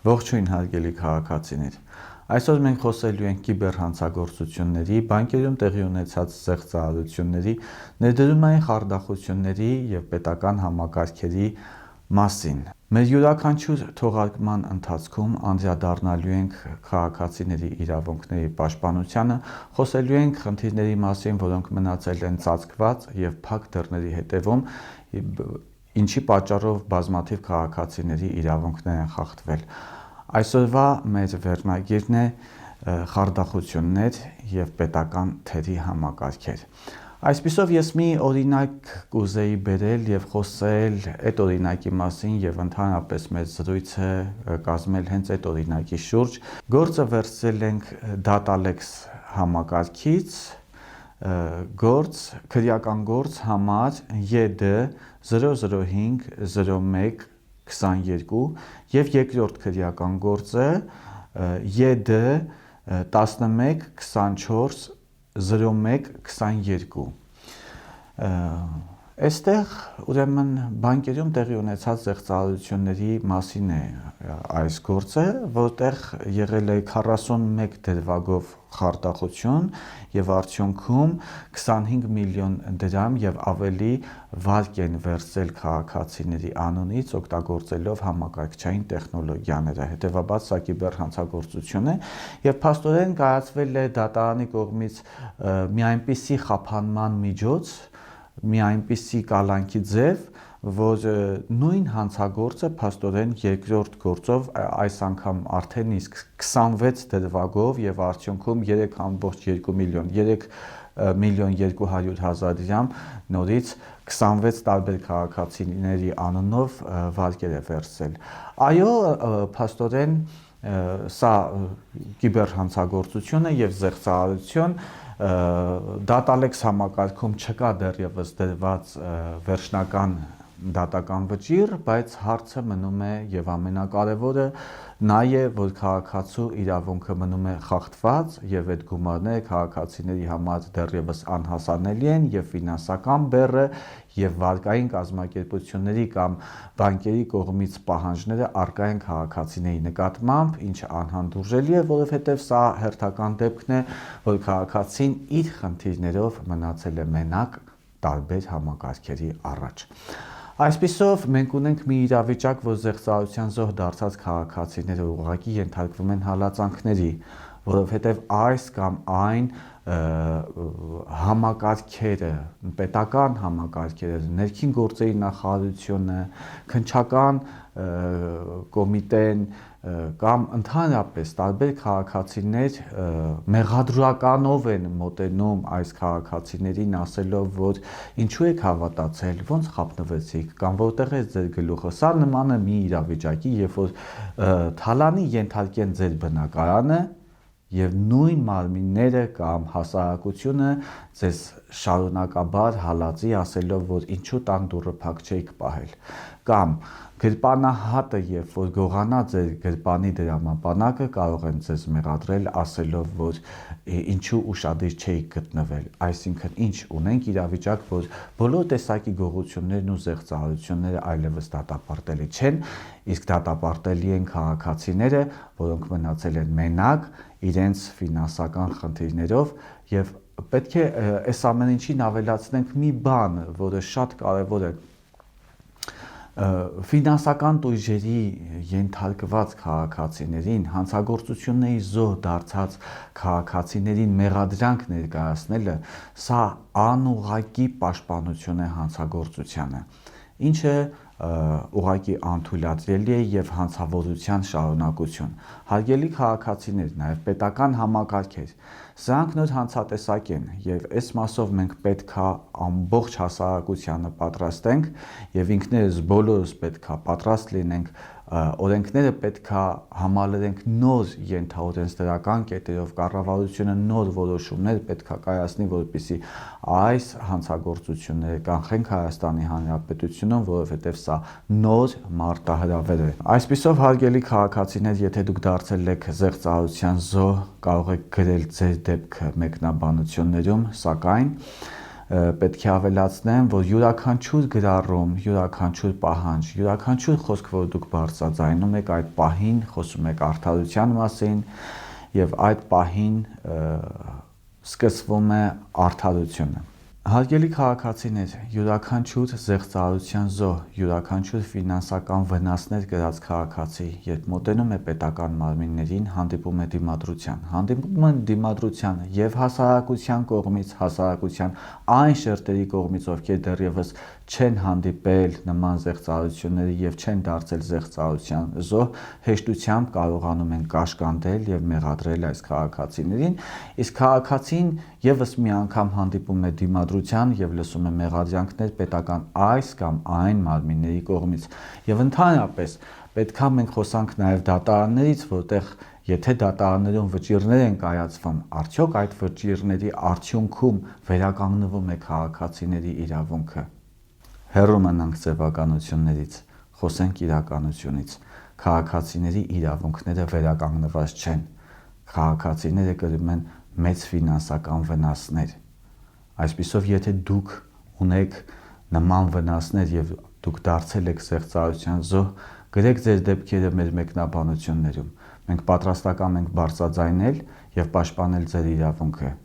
Ողջույն հարգելի քաղաքացիներ։ Այսօր մենք խոսելու ենք կիբերհանցագործությունների, բանկերում տեղի ունեցած ստեղծարարությունների, ներդրումային խարդախությունների եւ պետական համակարգերի մասին։ Մեր յուրաքանչյուր թողարկման ընթացքում անդրադառնալու ենք քաղաքացիների իրավունքների պաշտպանությանը, խոսելու ենք խնդիրների մասին, որոնք մնացել են ծածկված եւ փակ դռների հետևում, ինչի պատճառով բազմաթիվ քաղաքացիների իրավունքներ են խախտվել։ Այսօրվա մեր վերնագիրն է խարդախություններ եւ պետական թերի համակարգեր։ Այսպիսով ես մի օրինակ կուզեի բերել եւ խոսել այդ օրինակի մասին եւ ընդհանրապես մեր զրույցը կազմել հենց այդ օրինակի շուրջ։ Գործը վերցրել ենք Datalex համակարգից, քրեական գործ համար ԵԴ 00501 22 եւ երկրորդ քրեական գործը ԵԴ 11 24 01 22 Այստեղ ուրեմն բանկերում տեղի ունեցած ստեղծարարությունների մասին է այս գործը, որտեղ եղել է 41 դրվագով խարդախություն եւ արդյունքում 25 միլիոն դրամ եւ ավելի վարկ են վերցրել քաղաքացիների անունից օգտագործելով համակարգչային տեխնոլոգիաները։ Հետևաբար սա կիբերհանցագործություն է եւ փաստորեն կայացվել է դատարանի կողմից մի այնպիսի խափանման միջոց, մի այնպիսի կալանքի ձև, որ նույն հանցագործը փաստորեն երկրորդ գործով այս անգամ արդեն իսկ 26 դրվագով եւ արդյունքում 3.2 միլիոն 3 միլիոն 200,000 դրամ նորից 26 տարբեր քաղաքացիների անունով վարկեր է վերցրել։ Այո, փաստորեն սա կիբերհանցագործություն է եւ զեղծարարություն Datalex համակարգում չկա դեռևս դրված վերջնական դատական վճիռ, բայց հարցը մնում է եւ ամենակարևորը նա է, որ քաղաքացու իրավունքը մնում է խախտված եւ այդ գումարները քաղաքացիների համար դեռևս անհասանելի են եւ ֆինանսական բեռը եւ վարկային կազմակերպությունների կամ բանկերի կողմից պահանջները առկա են քաղաքացիների նկատմամբ, ինչը անհանդուրժելի է, որովհետեւ սա հերթական դեպքն է, որ քաղաքացին իր խնդիրներով մնացել է մենակ տարբեր համակարգերի առաջ։ Այսպիսով մենք ունենք մի իրավիճակ, որ զեղծարարության զոհ դարձած քաղաքացիները ուղղակի ենթարկվում են հալածանքների, որովհետև այս կամ այն համակարգերը, պետական համակարգերը, ներքին գործերի նախարարությունը, քննչական կոմիտեն կամ ընդհանրապես տարբեր քաղաքացիներ մեղադրականով են մոտենում այս քաղաքացիներին ասելով, որ ինչու եք հավատացել, ոնց խաբնվեցիք կամ որտեղ է ձեր գլուխը։ Սա նման է մի իրավիճակի, երբ որ թալանի ենթարկեն ձեր բնակարանը եւ նույն մարմինները կամ հասարակությունը ձեզ շարունակաբար հալածի ասելով, որ ինչու տան դուռը փակ չէիք պահել, կամ գրպանահատը, երբ որ գողանա ձեր գրպանի դրամապանակը, կարող են ձեզ մեղադրել ասելով, որ ինչու ուշադիր չէիք գտնվել։ Այսինքն ինչ ունենք իրավիճակ, որ բոլոր տեսակի գողություններն ու զեղծարարությունները այլևս դատապարտելի չեն, իսկ դատապարտելի են քաղաքացիները, որոնք մնացել են մենակ իրենց ֆինանսական խնդիրներով եւ պետք է այս ամեն ինչին ավելացնենք մի բան, որը շատ կարեւոր է։ Ֆինանսական տույժերի ենթարկված քաղաքացիներին, հանցագործությունների զոհ դարձած քաղաքացիներին մեղադրանք ներկայացնելը, սա անուղղակի պաշտպանություն է հանցագործությանը, ինչը ուղղակի անթույլատրելի է եւ հանցավորության շարունակություն։ Հարգելի քաղաքացիներ, նաեւ պետական համակարգեր, սրանք նոր հանցատեսակ են եւ այս մասով մենք պետքա ամբողջ հասարակությանը պատրաստենք եւ ինքներս բոլորս պետքա պատրաստ լինենք, օրենքները պետքա համալրենք նոր ենթաօրենսդրական կետերով, կառավարությունը նոր որոշումներ պետքա կայացնի, որպեսզի այս հանցագործությունները կանխենք Հայաստանի Հանրապետությունում, որովհետև սա նոր մարտահրավեր է։ Այսպիսով, հարգելի քաղաքացիներ, եթե դուք դարձել եք զեղծարարության զոհ, կարող եք գրել ձեր դեպքը մեկնաբանություններում, սակայն պետք է ավելացնեմ, որ յուրաքանչյուր գրառում, յուրաքանչյուր պահանջ, յուրաքանչյուր խոսք, որ դուք բարձրաձայնում եք, այդ պահին խոսում եք արդարության մասին եւ այդ պահին սկսվում է արդարությունը։ Հարգելի քաղաքացիներ, յուրաքանչյուր զեղծարարության զոհ, յուրաքանչյուր ֆինանսական վնասներ կրած քաղաքացի, երբ մոտենում է պետական մարմիններին, հանդիպում է դիմադրության եւ հասարակության կողմից, հասարակության այն շերտերի կողմից, ովքեր դեռևս չեն հանդիպել նման զեղծարարությունների եւ չեն դարձել զեղծարարության զոհ, հեշտությամբ կարողանում են կաշկանդել եւ մեղադրել այս քաղաքացիներին, իսկ քաղաքացին եւս մի անգամ հանդիպում է դիմադրության եւ լսում է մեղադրանքներ պետական այս կամ այն մարմինների կողմից եւ ընդհանրապես պետքա մենք խոսանք նաեւ դատարաններից, որտեղ եթե դատարաններում վճիռներ են կայացվում, արդյոք այդ վճիռների արդյունքում վերականգնվում է քաղաքացիների իրավունքը։ Հեռու մնանք ձևականություններից, խոսենք իրականությունից։ Քաղաքացիների իրավունքները վերականգնված չեն։ Քաղաքացիները կրում են մեծ ֆինանսական վնասներ։ Այսպիսով, եթե դուք ունեք նման վնասներ եւ դուք դարձել եք զեղծարարության զոհ, գրեք ձեր դեպքերը մեր մեկնաբանություններում։ Մենք պատրաստական ենք բարձրաձայնել եւ պաշտպանել ձեր իրավունքը։